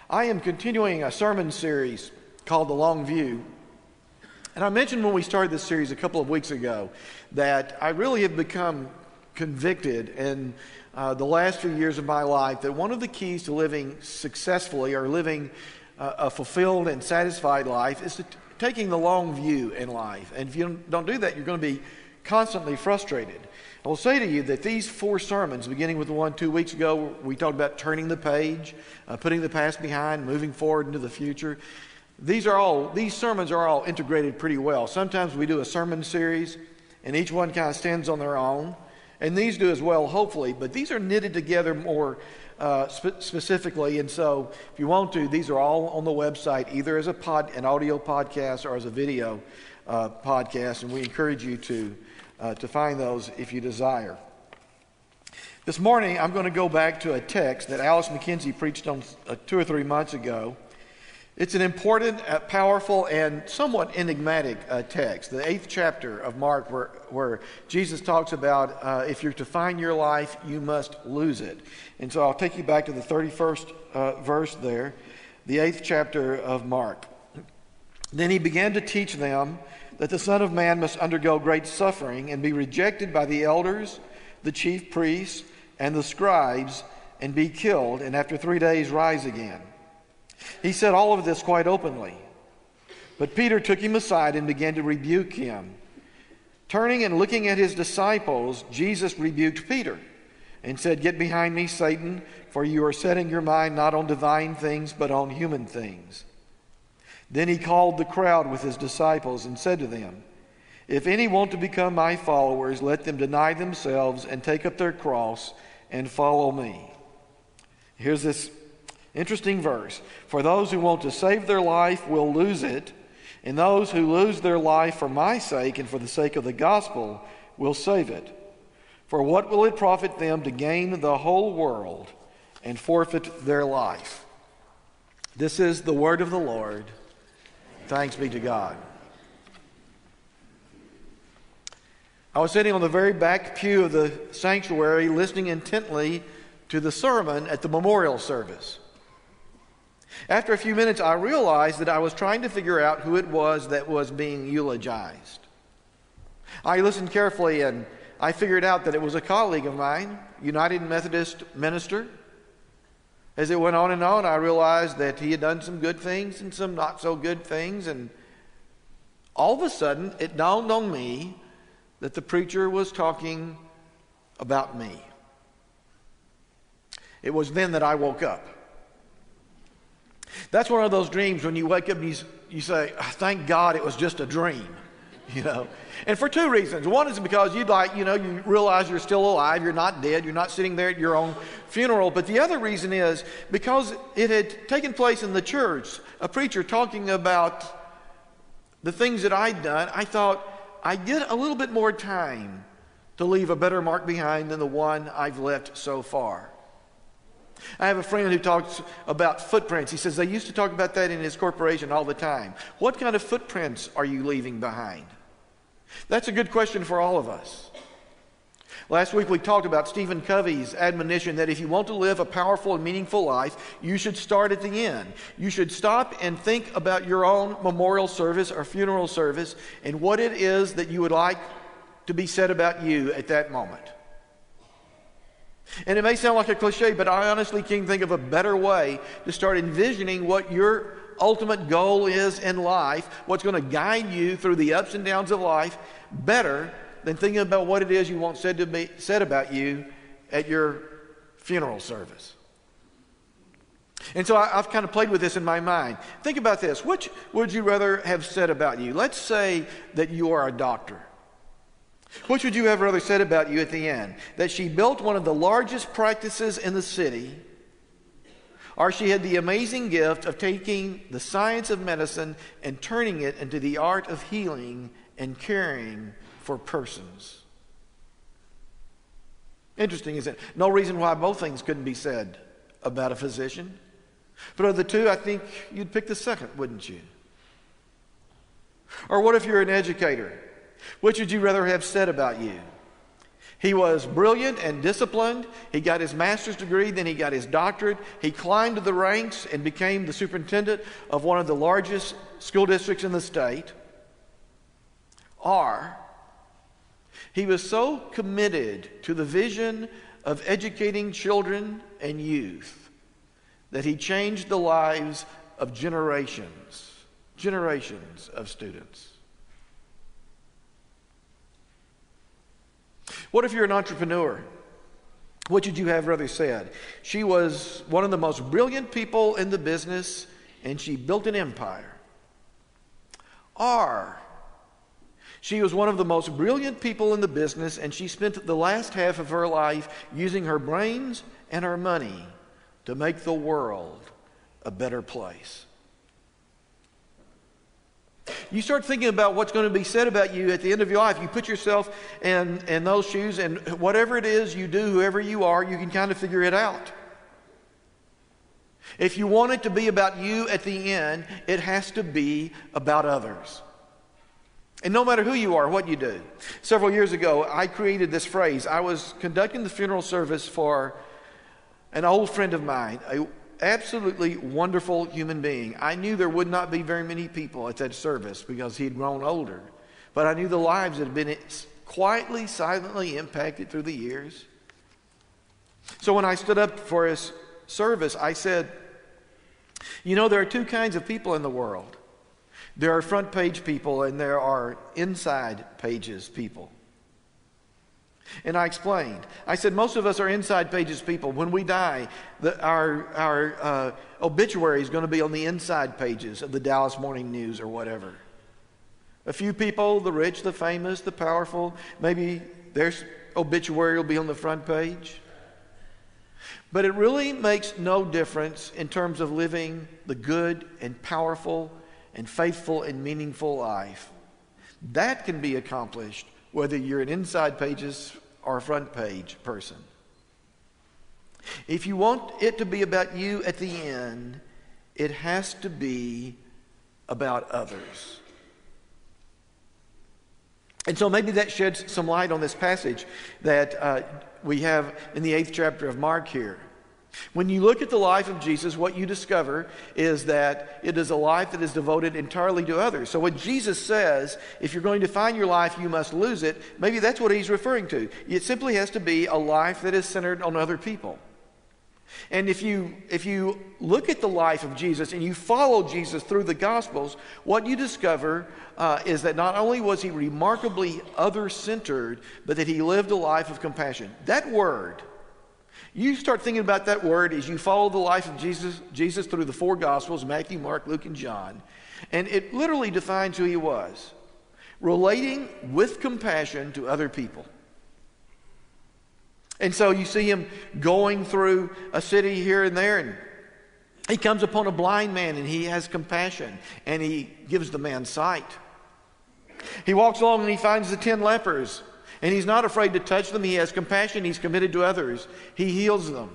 I am continuing a sermon series called The Long View. And I mentioned when we started this series a couple of weeks ago that I really have become convicted in the last few years of my life that one of the keys to living successfully or living a fulfilled and satisfied life is taking the long view in life. And if you don't do that, you're going to be constantly frustrated. I will say to you that these 4 sermons, beginning with the one 2 weeks ago, we talked about turning the page, putting the past behind, moving forward into the future. These sermons are all integrated pretty well. Sometimes we do a sermon series, and each one kind of stands on their own. And these do as well, hopefully. But these are knitted together more specifically. And so, if you want to, these are all on the website, either as an audio podcast or as a video podcast. And we encourage you to find those if you desire. This morning, I'm going to go back to a text that Alice McKenzie preached on 2 or 3 months ago. It's an important, powerful, and somewhat enigmatic text, the 8th chapter of Mark, where Jesus talks about if you're to find your life, you must lose it. And so I'll take you back to the 31st verse there, the 8th chapter of Mark. Then he began to teach them that the Son of Man must undergo great suffering and be rejected by the elders, the chief priests, and the scribes, and be killed, and after 3 days rise again. He said all of this quite openly. But Peter took him aside and began to rebuke him. Turning and looking at his disciples, Jesus rebuked Peter and said, "Get behind me, Satan, for you are setting your mind not on divine things, but on human things." Then he called the crowd with his disciples and said to them, "If any want to become my followers, let them deny themselves and take up their cross and follow me." Here's this interesting verse. "For those who want to save their life will lose it, and those who lose their life for my sake and for the sake of the gospel will save it. For what will it profit them to gain the whole world and forfeit their life?" This is the word of the Lord. Thanks be to God. I was sitting on the very back pew of the sanctuary listening intently to the sermon at the memorial service. After a few minutes, I realized that I was trying to figure out who it was that was being eulogized. I listened carefully and I figured out that it was a colleague of mine, United Methodist minister. As it went on, I realized that he had done some good things and some not so good things. And all of a sudden, it dawned on me that the preacher was talking about me. It was then that I woke up. That's one of those dreams when you wake up and you say, "Thank God it was just a dream," you know. And for 2 reasons. One is because you realize you're still alive, you're not dead, you're not sitting there at your own funeral. But the other reason is because it had taken place in the church, a preacher talking about the things that I'd done. I thought, I get a little bit more time to leave a better mark behind than the one I've left so far. I have a friend who talks about footprints. He says they used to talk about that in his corporation all the time. What kind of footprints are you leaving behind? That's a good question for all of us. Last week we talked about Stephen Covey's admonition that if you want to live a powerful and meaningful life, you should start at the end. You should stop and think about your own memorial service or funeral service and what it is that you would like to be said about you at that moment. And it may sound like a cliche, but I honestly can't think of a better way to start envisioning what your ultimate goal is in life, what's going to guide you through the ups and downs of life, better than thinking about what it is you want said about you at your funeral service. And so I've kind of played with this in my mind. Think about this. Which would you rather have said about you? Let's say that you are a doctor. Which would you have rather said about you at the end? That she built one of the largest practices in the city, or she had the amazing gift of taking the science of medicine and turning it into the art of healing and caring for persons? Interesting, isn't it? No reason why both things couldn't be said about a physician. But of the two, I think you'd pick the second, wouldn't you? Or what if you're an educator? Which would you rather have said about you? He was brilliant and disciplined. He got his master's degree, then he got his doctorate. He climbed the ranks and became the superintendent of one of the largest school districts in the state. Or he was so committed to the vision of educating children and youth that he changed the lives of generations of students. What if you're an entrepreneur? What should you have rather said? She was one of the most brilliant people in the business, and she built an empire. Or she was one of the most brilliant people in the business, and she spent the last half of her life using her brains and her money to make the world a better place. You start thinking about what's going to be said about you at the end of your life. You put yourself in those shoes, and whatever it is you do, whoever you are, you can kind of figure it out. If you want it to be about you at the end, it has to be about others. And no matter who you are, what you do. Several years ago, I created this phrase. I was conducting the funeral service for an old friend of mine, an absolutely wonderful human being. I knew there would not be very many people at that service because he had grown older. But I knew the lives that had been quietly, silently impacted through the years. So when I stood up for his service, I said, you know, there are two kinds of people in the world. There are front page people and there are inside pages people. And I explained. I said most of us are inside pages people. When we die, our obituary is going to be on the inside pages of the Dallas Morning News or whatever. A few people, the rich, the famous, the powerful, maybe their obituary will be on the front page. But it really makes no difference in terms of living the good and powerful and faithful and meaningful life. That can be accomplished whether you're an inside pages or a front page person. If you want it to be about you at the end, it has to be about others. And so maybe that sheds some light on this passage that we have in the 8th chapter of Mark here. When you look at the life of Jesus, what you discover is that it is a life that is devoted entirely to others. So when Jesus says, if you're going to find your life, you must lose it, maybe that's what he's referring to. It simply has to be a life that is centered on other people. And if you look at the life of Jesus and you follow Jesus through the Gospels, what you discover is that not only was he remarkably other-centered, but that he lived a life of compassion. That word, you start thinking about that word as you follow the life of Jesus through the 4 Gospels, Matthew, Mark, Luke, and John. And it literally defines who he was. Relating with compassion to other people. And so you see him going through a city here and there, and he comes upon a blind man, and he has compassion, and he gives the man sight. He walks along and he finds the 10 lepers. And he's not afraid to touch them. He has compassion. He's committed to others. He heals them.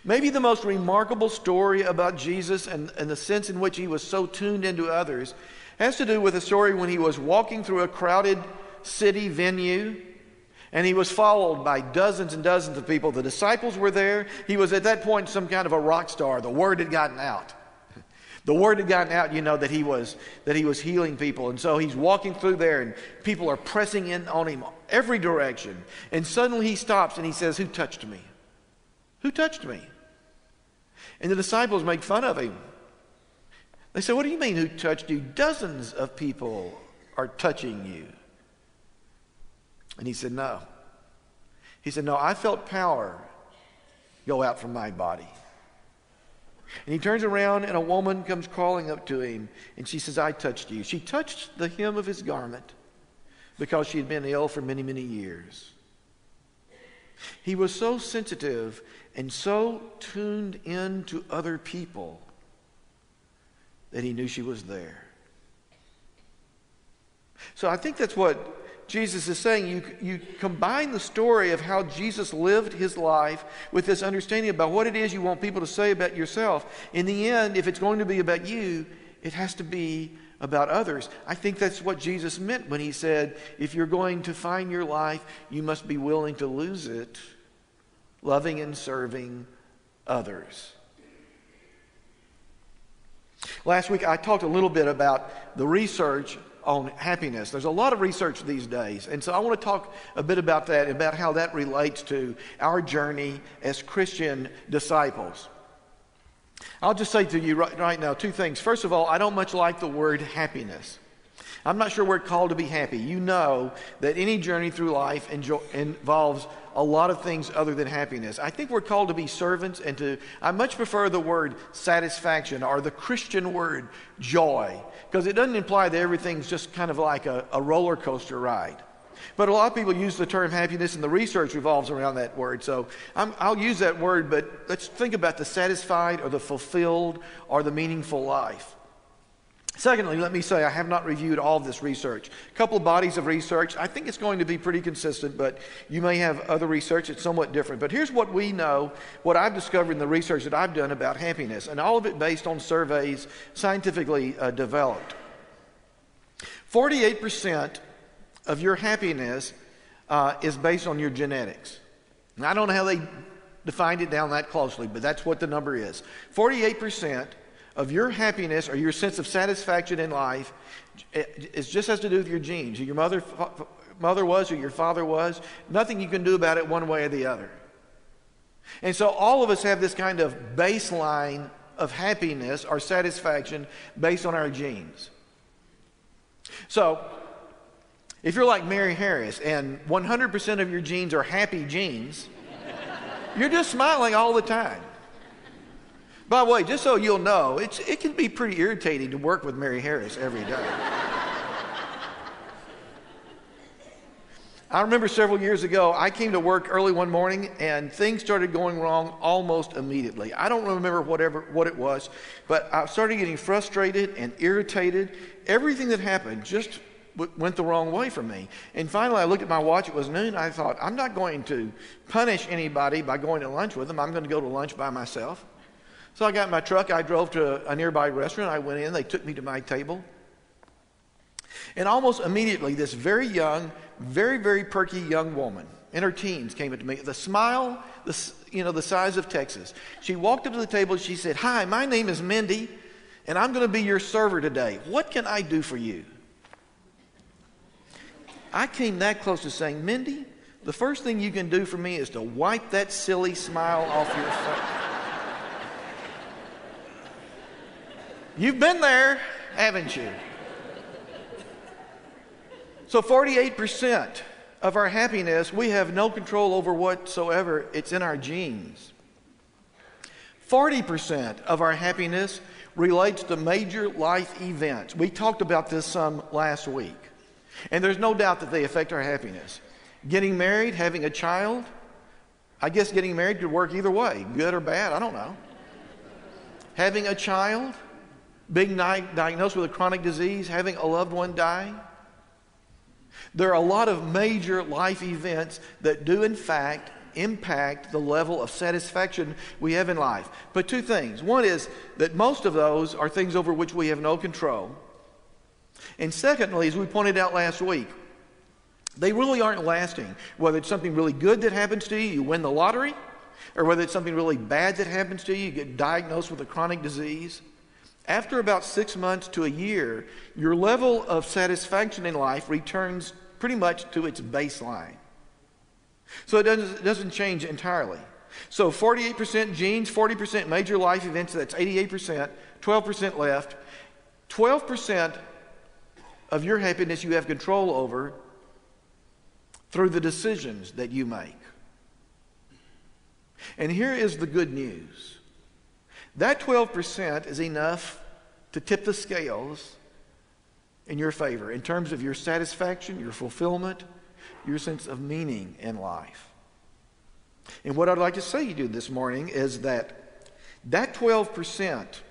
Maybe the most remarkable story about Jesus and the sense in which he was so tuned into others has to do with a story when he was walking through a crowded city venue and he was followed by dozens and dozens of people. The disciples were there. He was at that point some kind of a rock star. The word had gotten out. The word had gotten out, that he was healing people. And so he's walking through there and people are pressing in on him every direction. And suddenly he stops and he says, "Who touched me? Who touched me?" And the disciples make fun of him. They say, "What do you mean, who touched you? Dozens of people are touching you." And he said, "No." He said, "No, I felt power go out from my body." And he turns around and a woman comes crawling up to him and she says, "I touched you." She touched the hem of his garment because she had been ill for many, many years. He was so sensitive and so tuned in to other people that he knew she was there. So I think that's what Jesus is saying. You combine the story of how Jesus lived his life with this understanding about what it is you want people to say about yourself. In the end, if it's going to be about you, it has to be about others. I think that's what Jesus meant when he said, if you're going to find your life, you must be willing to lose it, loving and serving others. Last week I talked a little bit about the research on happiness. There's a lot of research these days, and so I want to talk a bit about that, about how that relates to our journey as Christian disciples. I'll just say to you right now two things. First of all, I don't much like the word happiness. I'm not sure we're called to be happy. You know that any journey through life involves a lot of things other than happiness. I think we're called to be servants and I much prefer the word satisfaction or the Christian word joy, because it doesn't imply that everything's just kind of like a roller coaster ride. But a lot of people use the term happiness, and the research revolves around that word. So I'll use that word, but let's think about the satisfied or the fulfilled or the meaningful life. Secondly, let me say I have not reviewed all of this research. A couple of bodies of research. I think it's going to be pretty consistent, but you may have other research that's somewhat different. But here's what we know, what I've discovered in the research that I've done about happiness, and all of it based on surveys scientifically developed. 48% of your happiness is based on your genetics. Now, I don't know how they defined it down that closely, but that's what the number is. 48% of your happiness or your sense of satisfaction in life just has to do with your genes. Who your mother was, who your father was. Nothing you can do about it one way or the other. And so all of us have this kind of baseline of happiness or satisfaction based on our genes. So if you're like Mary Harris and 100% of your genes are happy genes, you're just smiling all the time. By the way, just so you'll know, it can be pretty irritating to work with Mary Harris every day. I remember several years ago, I came to work early one morning and things started going wrong almost immediately. I don't remember what it was, but I started getting frustrated and irritated. Everything that happened just went the wrong way for me. And finally, I looked at my watch. It was noon. I thought, I'm not going to punish anybody by going to lunch with them. I'm going to go to lunch by myself. So I got in my truck, I drove to a nearby restaurant, I went in, they took me to my table. And almost immediately, this very young, very, very perky young woman in her teens came up to me. The smile, the size of Texas. She walked up to the table and she said, "Hi, my name is Mindy, and I'm going to be your server today. What can I do for you?" I came that close to saying, "Mindy, the first thing you can do for me is to wipe that silly smile off your face." You've been there, haven't you? So 48% of our happiness, we have no control over whatsoever. It's in our genes. 40% of our happiness relates to major life events. We talked about this some last week. And there's no doubt that they affect our happiness. Getting married, having a child. I guess getting married could work either way, good or bad, I don't know. Having a child. Being diagnosed with a chronic disease, having a loved one die. There are a lot of major life events that do in fact impact the level of satisfaction we have in life. But two things. One is that most of those are things over which we have no control. And secondly, as we pointed out last week, they really aren't lasting. Whether it's something really good that happens to you, you win the lottery, or whether it's something really bad that happens to you, you get diagnosed with a chronic disease. After about 6 months to a year, your level of satisfaction in life returns pretty much to its baseline. So it doesn't change entirely. So 48% genes, 40% major life events, that's 88%, 12% left. 12% of your happiness you have control over through the decisions that you make. And here is the good news. That 12% is enough to tip the scales in your favor in terms of your satisfaction, your fulfillment, your sense of meaning in life. And what I'd like to say to you this morning is that 12%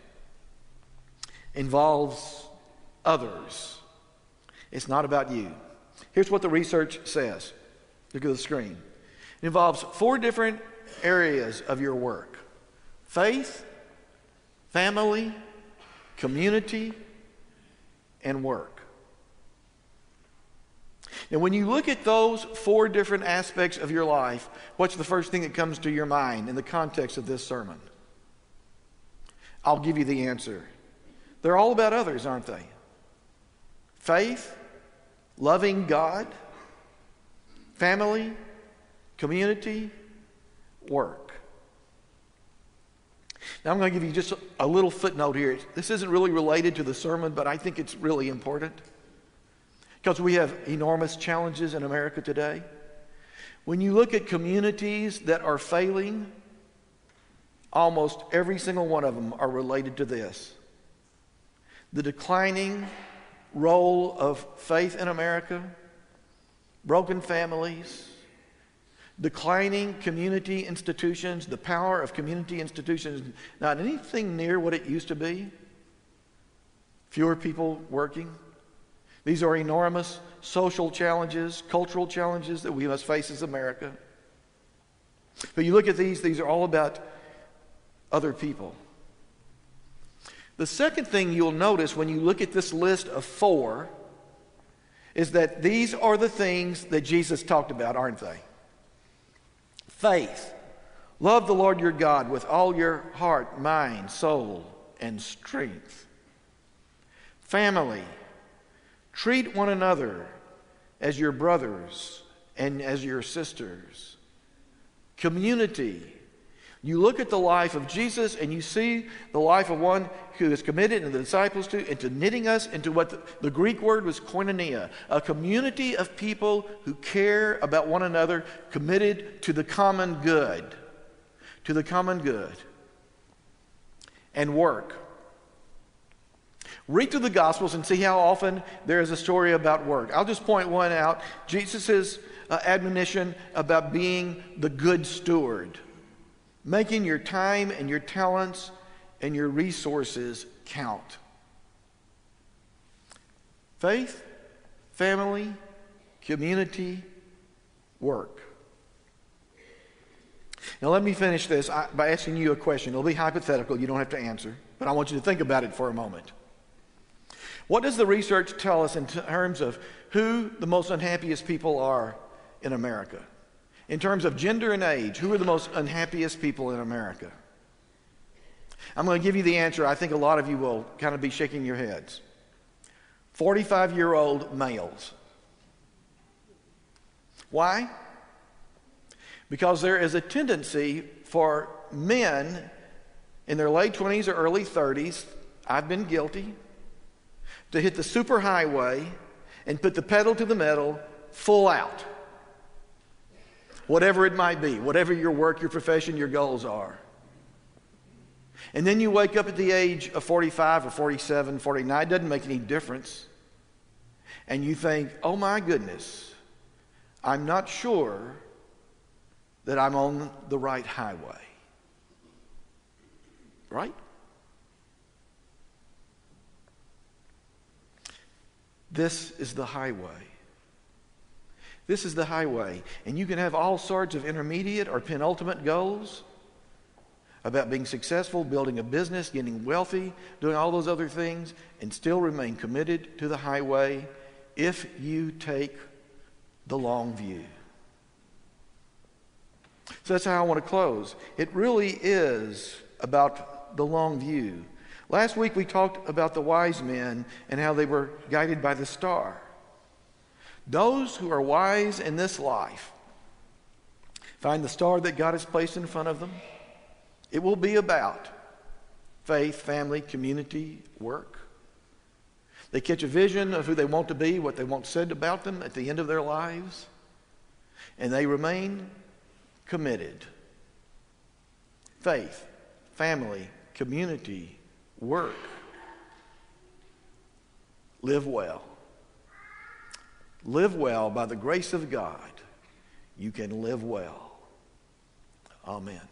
involves others. It's not about you. Here's what the research says. Look at the screen. It involves 4 different areas of your work: faith, family, community, and work. And when you look at those 4 different aspects of your life, what's the first thing that comes to your mind in the context of this sermon? I'll give you the answer. They're all about others, aren't they? Faith, loving God, family, community, work. Now I'm going to give you just a little footnote here. This isn't really related to the sermon, but I think it's really important because we have enormous challenges in America today. When you look at communities that are failing, almost every single one of them are related to this. The declining role of faith in America, broken families, declining community institutions, the power of community institutions, not anything near what it used to be. Fewer people working. These are enormous social challenges, cultural challenges that we must face as America. But you look at these are all about other people. The second thing you'll notice when you look at this list of 4 is that these are the things that Jesus talked about, aren't they? Faith. Love the Lord your God with all your heart, mind, soul, and strength. Family. Treat one another as your brothers and as your sisters. Community. You look at the life of Jesus and you see the life of one who is committed, and the disciples too, into knitting us into what the Greek word was koinonia, a community of people who care about one another, committed to the common good. To the common good. And work. Read through the Gospels and see how often there is a story about work. I'll just point one out. Jesus' admonition about being the good steward. Making your time and your talents and your resources count. Faith, family, community, work. Now let me finish this by asking you a question. It'll be hypothetical. You don't have to answer. But I want you to think about it for a moment. What does the research tell us in terms of who the most unhappiest people are in America? In terms of gender and age, who are the most unhappiest people in America? I'm going to give you the answer. I think a lot of you will kind of be shaking your heads. 45-year-old males. Why? Because there is a tendency for men in their late 20s or early 30s, I've been guilty, to hit the superhighway and put the pedal to the metal full out. Whatever it might be, whatever your work, your profession, your goals are. And then you wake up at the age of 45 or 47, 49, it doesn't make any difference. And you think, oh my goodness, I'm not sure that I'm on the right highway. Right? This is the highway. This is the highway. And you can have all sorts of intermediate or penultimate goals about being successful, building a business, getting wealthy, doing all those other things, and still remain committed to the highway if you take the long view. So that's how I want to close. It really is about the long view. Last week we talked about the wise men and how they were guided by the star. Those who are wise in this life find the star that God has placed in front of them. It will be about faith, family, community, work. They catch a vision of who they want to be, what they want said about them at the end of their lives, and they remain committed. Faith, family, community, work. Live well. Live well by the grace of God. You can live well. Amen.